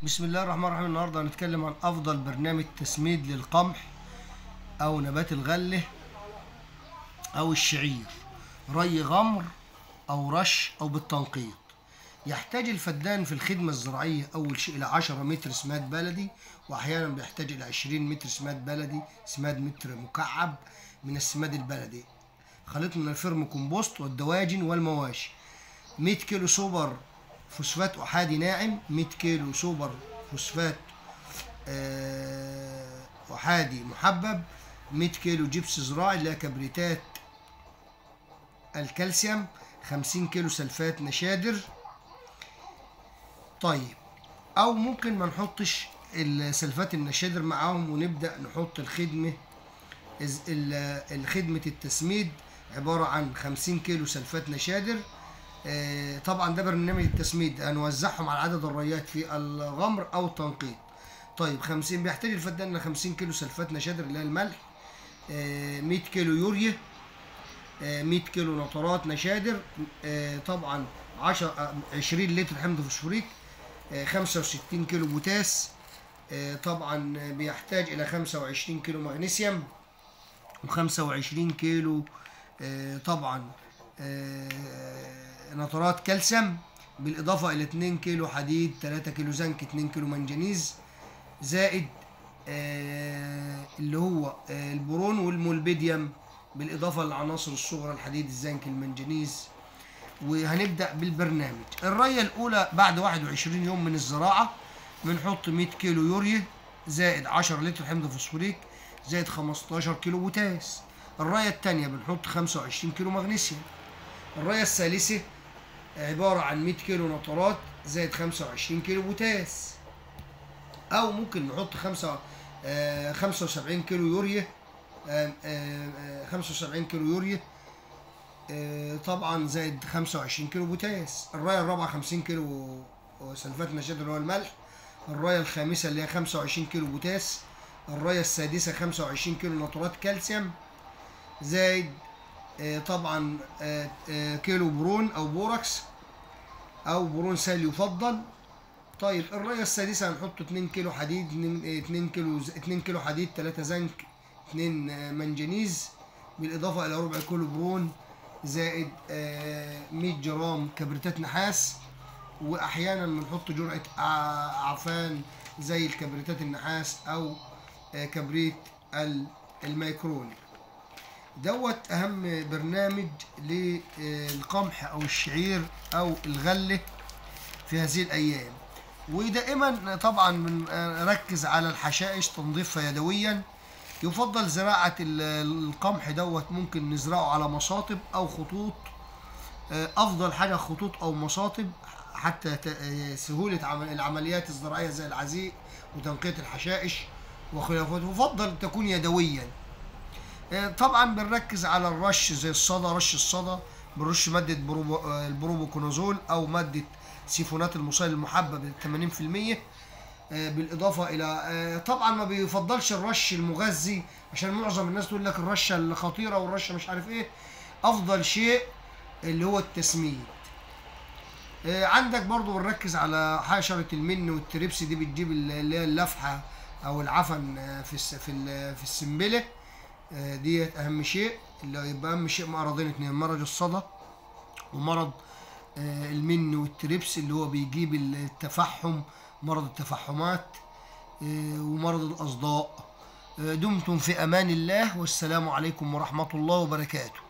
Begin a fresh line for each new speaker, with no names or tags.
بسم الله الرحمن الرحيم. النهارده هنتكلم عن افضل برنامج تسميد للقمح او نبات الغله او الشعير، ري غمر او رش او بالتنقيط. يحتاج الفدان في الخدمة الزراعية أول شيء إلى 10 متر سماد بلدي، وأحيانا بيحتاج إلى 20 متر سماد بلدي، سماد متر مكعب من السماد البلدي، خليط من الفرم كومبوست والدواجن والمواشي، 100 كيلو سوبر فوسفات أحادي ناعم، 100 كيلو سوبر فوسفات أحادي محبب، 100 كيلو جبس زراعي اللي هي كبريتات الكالسيوم، 50 كيلو سلفات نشادر. طيب، او ممكن ما نحطش السلفات النشادر معاهم ونبدا نحط الخدمه التسميد عباره عن 50 كيلو سلفات نشادر. طبعا ده برنامج التسميد هنوزعهم على عدد الريات في الغمر او التنقيط. طيب 50 بيحتاج الفدان 50 كيلو سلفات نشادر اللي هي الملح، 100 كيلو يوريا، 100 كيلو نترات نشادر، طبعا 20 لتر حمض فوسفوريك، 65 كيلو بوتاس، طبعا بيحتاج الى 25 كيلو مغنيسيوم، و25 كيلو طبعا نترات كالسيوم، بالاضافه الى 2 كيلو حديد، 3 كيلو زنك، 2 كيلو منجنيز، زائد اللي هو البورون والمولبيديوم، بالاضافه للعناصر الصغرى الحديد، الزنك، المنجنيز. وهنبدأ بالبرنامج. الرية الأولى بعد 21 يوم من الزراعة بنحط 100 كيلو يوريا، زائد 10 لتر حمض فوسفوريك، زائد 15 كيلو بوتاس. الرية الثانية بنحط 25 كيلو مغنيسيوم. الرية الثالثة عبارة عن 100 كيلو نترات، زائد 25 كيلو بوتاس. أو ممكن نحط 75 كيلو يوريا، 75 كيلو يوريا طبعا زائد 25 كيلو بوتاس. الرايه الرابعه 50 كيلو سلفات نشادر اللي هو الملح. الرايه الخامسه اللي هي 25 كيلو بوتاس. الرايه السادسه 25 كيلو نترات كالسيوم، زائد طبعا كيلو برون او بوركس او برون سائل يفضل. طيب الرايه السادسه هنحط 2 كيلو حديد، 2 كيلو حديد، 3 زنك، 2 منجنيز، بالاضافه الى ربع كيلو برون، زائد 100 جرام كبريتات نحاس. واحيانا بنحط جرعه عفان زي الكبريتات النحاس او كبريت الميكروني. دوت اهم برنامج للقمح او الشعير او الغله في هذه الايام. ودائما طبعا بنركز على الحشائش تنظيفها يدويا. يفضل زراعة القمح دوت ممكن نزرعه على مصاطب أو خطوط، أفضل حاجة خطوط أو مصاطب حتى سهولة العمليات الزراعية زي العزيق وتنقية الحشائش وخلافه. يفضل تكون يدويا. طبعا بنركز على الرش زي الصدى، رش الصدى بنرش مادة البروبوكونازول أو مادة سيفونات المصيل المحبب 80%. بالاضافه الى طبعا ما بيفضلش الرش المغذي عشان معظم الناس تقول لك الرشه الخطيره والرشه مش عارف ايه. افضل شيء اللي هو التسميد. عندك برضو بنركز على حشره المن والتريبس، دي بتجيب اللي هي اللفحه او العفن في السنبله. ديت اهم شيء. اللي يبقى اهم شيء مرضين اتنين، مرض الصدى ومرض المن والتريبس اللي هو بيجيب التفحم، مرض التفحمات ومرض الأصداء. دمتم في أمان الله، والسلام عليكم ورحمة الله وبركاته.